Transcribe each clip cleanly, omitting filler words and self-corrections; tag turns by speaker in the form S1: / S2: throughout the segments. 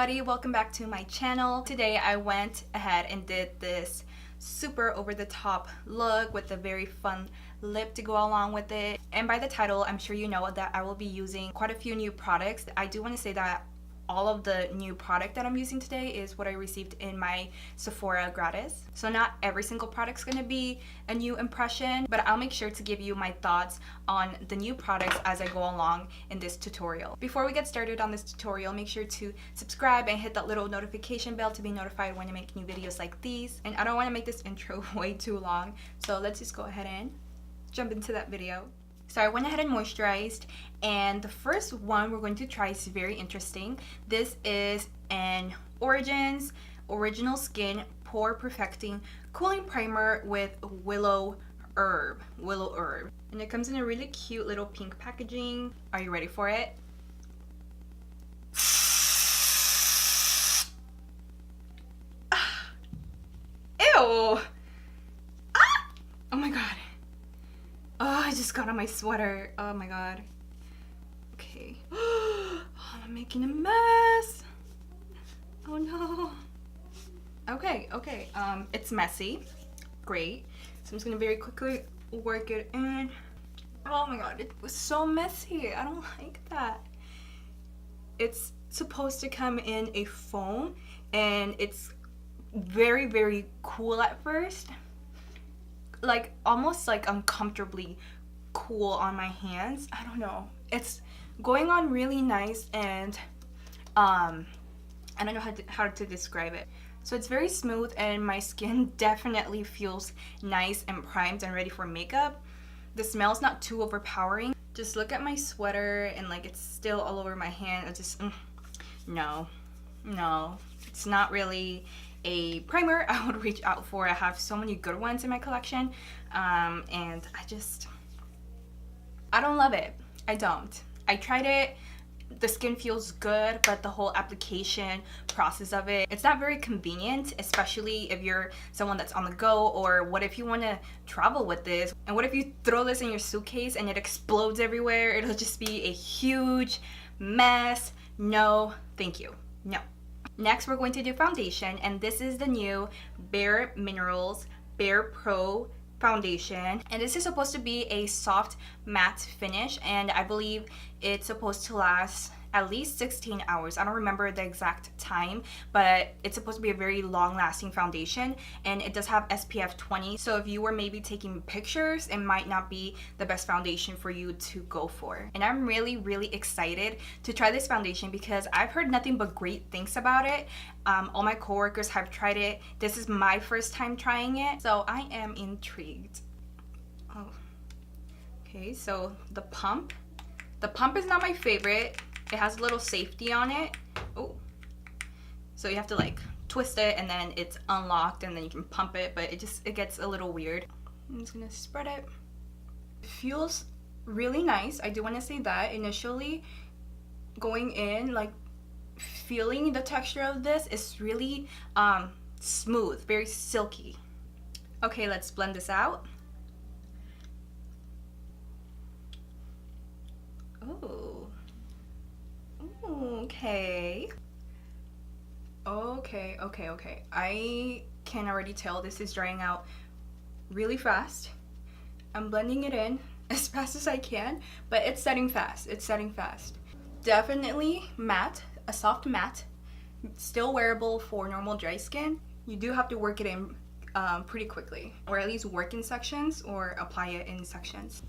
S1: everybody, welcome back to my channel. Today I went ahead and did this super over the top look with a very fun lip to go along with it. And by the title, I'm sure you know that I will be using quite a few new products. I do want to say that all of the new product that I'm using today is what I received in my Sephora Gratis. So not every single product's gonna be a new impression, but I'll make sure to give you my thoughts on the new products as I go along in this tutorial. Before we get started on this tutorial, make sure to subscribe and hit that little notification bell to be notified when I make new videos like these. And I don't want to make this intro way too long, so let's just go ahead and jump into that video. So I went ahead and moisturized, and the first one we're going to try is very interesting. This is an Origins Original Skin Pore Perfecting Cooling Primer with Willowherb. And it comes in a really cute little pink packaging. Are you ready for it? Ew! Ah! Oh my god. Oh, I just got on my sweater. Oh my god. Okay. Oh, I'm making a mess. Oh no. Okay. It's messy. Great. So I'm just gonna very quickly work it in. Oh my god, it was so messy. I don't like that. It's supposed to come in a foam, and it's very, very cool at first. Like almost like uncomfortably cool on my hands. I don't know, it's going on really nice, and I don't know how to describe it. So it's very smooth, and my skin definitely feels nice and primed and ready for makeup. The smell's not too overpowering. Just look at my sweater, and like it's still all over my hand. I just no, it's not really a primer I would reach out for. I have so many good ones in my collection, and I don't love it. I don't. I tried it. The skin feels good, but the whole application process of it's not very convenient, especially if you're someone that's on the go. Or what if you want to travel with this, and what if you throw this in your suitcase and it explodes everywhere? It'll just be a huge mess. No, thank you. No. Next, we're going to do foundation, and this is the new Bare Minerals BarePro foundation, and this is supposed to be a soft matte finish, and I believe it's supposed to last at least 16 hours. I don't remember the exact time, but it's supposed to be a very long-lasting foundation, and it does have SPF 20, so if you were maybe taking pictures, it might not be the best foundation for you to go for. And I'm really excited to try this foundation because I've heard nothing but great things about it. All my coworkers have tried it. This is my first time trying it, so I am intrigued. Oh. Okay, so the pump is not my favorite. It has a little safety on it. Oh, so you have to like twist it, and then it's unlocked, and then you can pump it, but it gets a little weird. I'm just gonna spread it. It feels really nice. I do want to say that initially going in, like feeling the texture of this is really smooth, very silky. Okay, let's blend this out. Oh. Okay. I can already tell this is drying out really fast. I'm blending it in as fast as I can, but it's setting fast. Definitely matte, a soft matte, still wearable for normal dry skin. You do have to work it in pretty quickly, or at least work in sections or apply it in sections.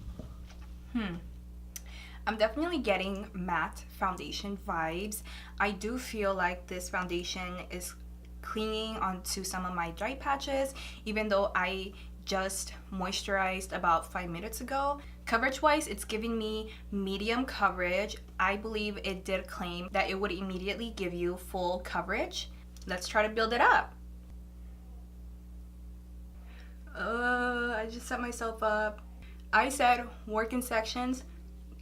S1: I'm definitely getting matte foundation vibes. I do feel like this foundation is clinging onto some of my dry patches, even though I just moisturized about 5 minutes ago. Coverage wise, it's giving me medium coverage. I believe it did claim that it would immediately give you full coverage. Let's try to build it up. I just set myself up. I said work in sections.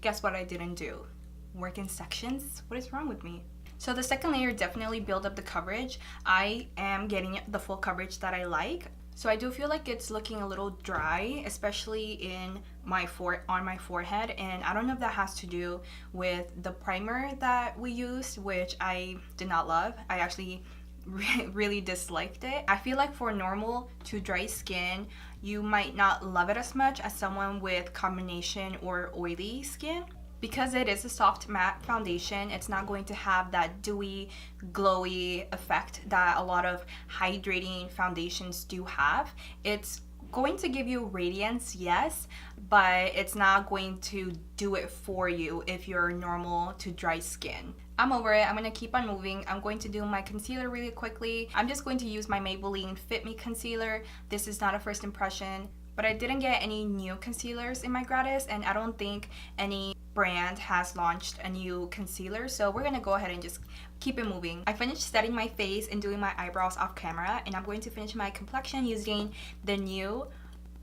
S1: Guess what I didn't do? Work in sections? What is wrong with me? So the second layer definitely built up the coverage. I am getting the full coverage that I like. So I do feel like it's looking a little dry, especially in on my forehead, and I don't know if that has to do with the primer that we used, which I did not love. I actually really disliked it. I feel like for normal to dry skin, you might not love it as much as someone with combination or oily skin. Because it is a soft matte foundation, it's not going to have that dewy, glowy effect that a lot of hydrating foundations do have. It's going to give you radiance, yes, but it's not going to do it for you if you're normal to dry skin. I'm over it. I'm going to keep on moving. I'm going to do my concealer really quickly. I'm just going to use my Maybelline FitMe concealer. This is not a first impression, but I didn't get any new concealers in my Gratis, and I don't think any brand has launched a new concealer, so we're gonna go ahead and just keep it moving. I finished setting my face and doing my eyebrows off camera, and I'm going to finish my complexion using the new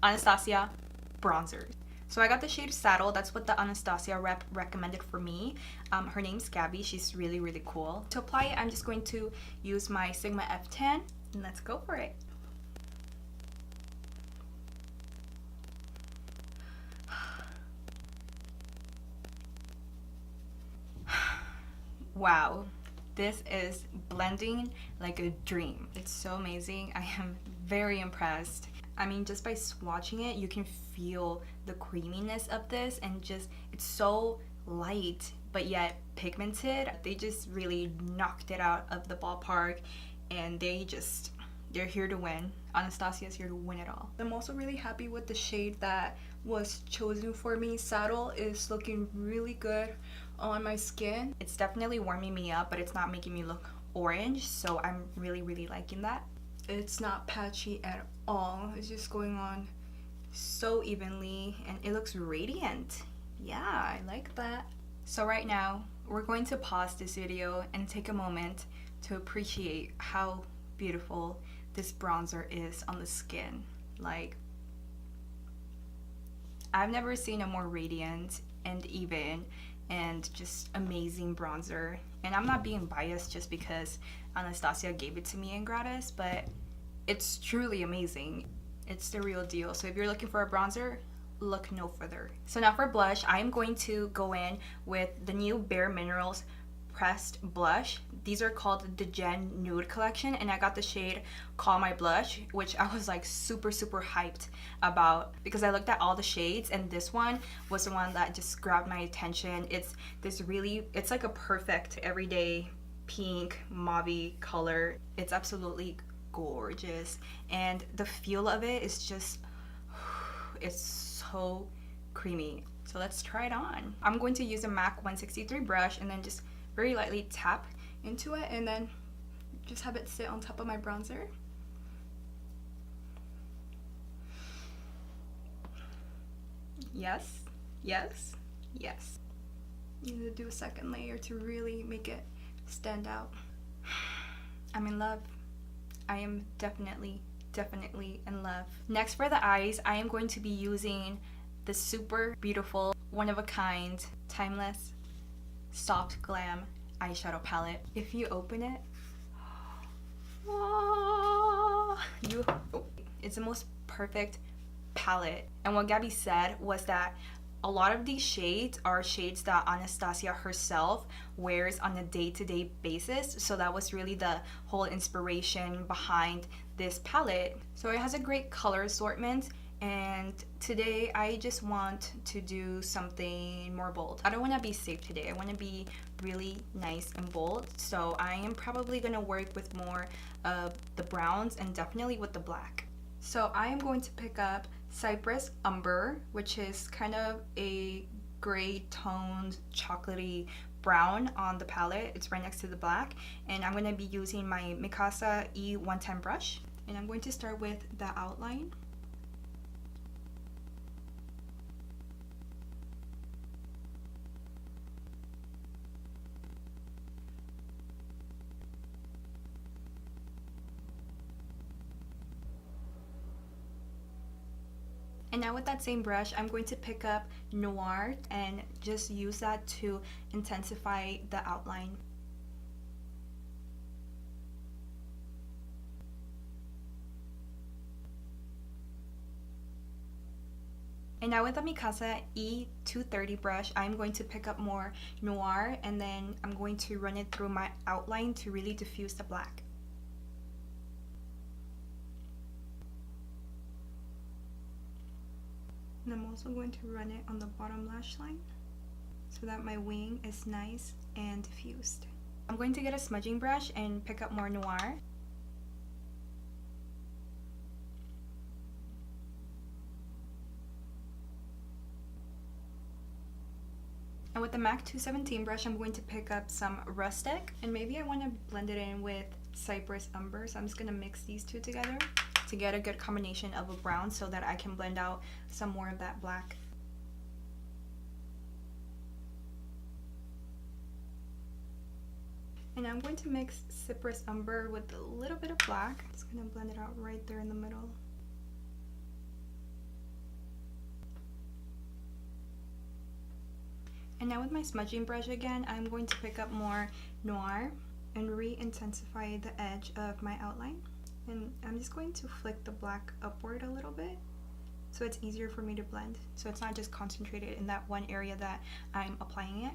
S1: Anastasia bronzer. So I got the shade Saddle. That's what the Anastasia rep recommended for me. Her name's Gabby. She's really cool. To apply it, I'm just going to use my Sigma F10, and let's go for it. Wow, this is blending like a dream. It's so amazing. I am very impressed. I mean, just by swatching it, you can feel the creaminess of this, and just, it's so light but yet pigmented. They just really knocked it out of the ballpark, and they're here to win. Anastasia's here to win it all. I'm also really happy with the shade that was chosen for me. Saddle is looking really good on my skin. It's definitely warming me up, but it's not making me look orange, so I'm really liking that. It's not patchy at all. It's just going on so evenly, and it looks radiant. Yeah, I like that. So right now, we're going to pause this video and take a moment to appreciate how beautiful this bronzer is on the skin. Like, I've never seen a more radiant and even and just amazing bronzer. And I'm not being biased just because Anastasia gave it to me in Gratis, but it's truly amazing. It's the real deal. So if you're looking for a bronzer, look no further. So now for blush, I'm going to go in with the new Bare Minerals pressed blush. These are called the Gen Nude collection, and I got the shade Call My Blush, which I was like super hyped about because I looked at all the shades, and this one was the one that just grabbed my attention. It's like a perfect everyday pink mauve color. It's absolutely gorgeous, and the feel of it is just, it's so creamy. So let's try it on. I'm going to use a MAC 163 brush and then just very lightly tap into it, and then just have it sit on top of my bronzer. Yes. You need to do a second layer to really make it stand out. I'm in love. I am definitely in love. Next, for the eyes, I am going to be using the super beautiful, one-of-a-kind, timeless, soft glam eyeshadow palette. If you open it, it's the most perfect palette. And what Gabby said was that a lot of these shades are shades that Anastasia herself wears on a day-to-day basis, so that was really the whole inspiration behind this palette. So it has a great color assortment, and today I just want to do something more bold. I don't want to be safe today. I want to be really nice and bold, so I am probably going to work with more of the browns and definitely with the black. So I am going to pick up Cypress Umber, which is kind of a gray toned chocolatey brown on the palette. It's right next to the black, and I'm going to be using my Mikasa E110 brush, and I'm going to start with the outline. And now with that same brush, I'm going to pick up Noir and just use that to intensify the outline. And now with the Mikasa E230 brush, I'm going to pick up more Noir, and then I'm going to run it through my outline to really diffuse the black. And I'm also going to run it on the bottom lash line so that my wing is nice and diffused. I'm going to get a smudging brush and pick up more Noir. And with the MAC 217 brush, I'm going to pick up some Rustic, and maybe I want to blend it in with Cypress Umber, so I'm just going to mix these two together to get a good combination of a brown so that I can blend out some more of that black. And I'm going to mix Cypress Umber with a little bit of black. I'm just going to blend it out right there in the middle. And now with my smudging brush again, I'm going to pick up more Noir and re-intensify the edge of my outline. And I'm just going to flick the black upward a little bit so it's easier for me to blend. So it's not just concentrated in that one area that I'm applying it.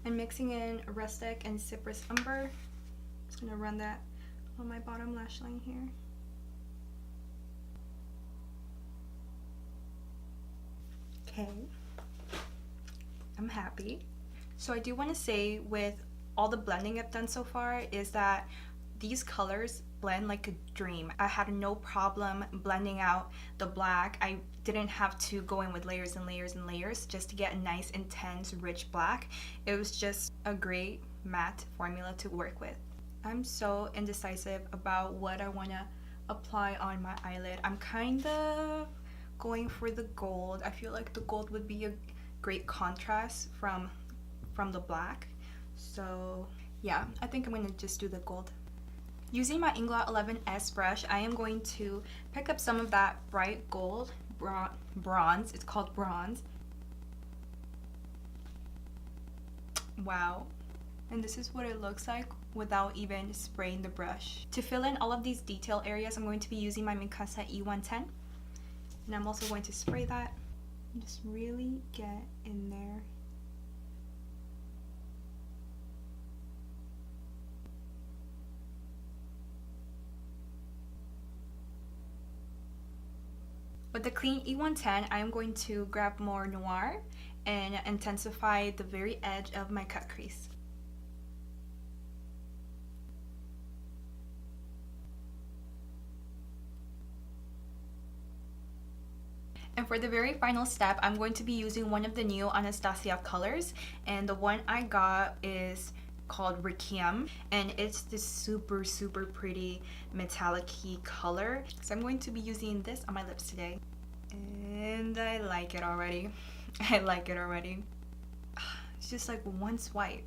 S1: And mixing in Rustic and Cypress Umber. Just gonna run that on my bottom lash line here. Okay, I'm happy. So I do want to say, with all the blending I've done so far, is that these colors blend like a dream. I had no problem blending out the black. I didn't have to go in with layers and layers and layers just to get a nice, intense, rich black. It was just a great matte formula to work with. I'm so indecisive about what I want to apply on my eyelid. I'm kind of going for the gold. I feel like the gold would be a great contrast from the black. So yeah, I think I'm gonna just do the gold. Using my Inglot 11S brush, I am going to pick up some of that bright gold bronze. It's called bronze. Wow. And this is what it looks like without even spraying the brush. To fill in all of these detail areas, I'm going to be using my Mikasa E110. And I'm also going to spray that and just really get in there. With the clean E110, I am going to grab more Noir and intensify the very edge of my cut crease. And for the very final step, I'm going to be using one of the new Anastasia colors, and the one I got is called Requiem, and it's this super pretty metallic-y color. So I'm going to be using this on my lips today, and I like it already. I like it already. It's just like one swipe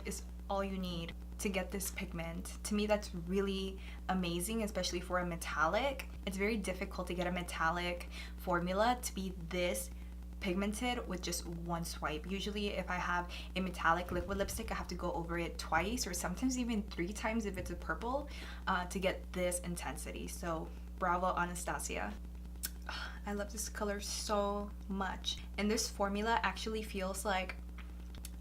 S1: is all you need to get this pigment. To me, that's really amazing, especially for a metallic. It's very difficult to get a metallic formula to be this pigmented with just one swipe. Usually if I have a metallic liquid lipstick, I have to go over it twice or sometimes even 3 times if it's a purple to get this intensity. So bravo, Anastasia. I love this color so much, and this formula actually feels like,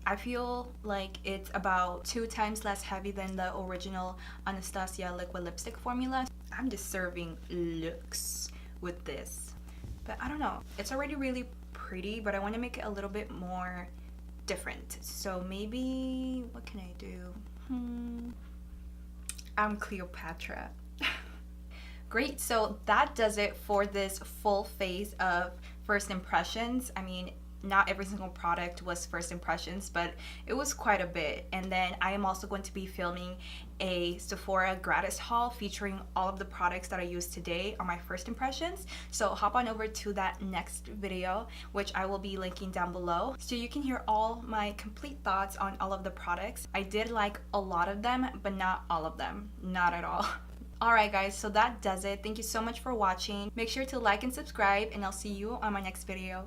S1: I feel like it's about 2 times less heavy than the original Anastasia liquid lipstick formula. I'm just serving looks with this, but I don't know, it's already really pretty, but I want to make it a little bit more different. So maybe, what can I do? I'm Cleopatra. Great, so that does it for this full phase of first impressions. I mean, not every single product was first impressions, but it was quite a bit. And then I am also going to be filming a Sephora Gratis haul featuring all of the products that I used today on my first impressions. So hop on over to that next video, which I will be linking down below, so you can hear all my complete thoughts on all of the products. I did like a lot of them, but not all of them. Not at all. Alright guys, so that does it. Thank you so much for watching. Make sure to like and subscribe, and I'll see you on my next video.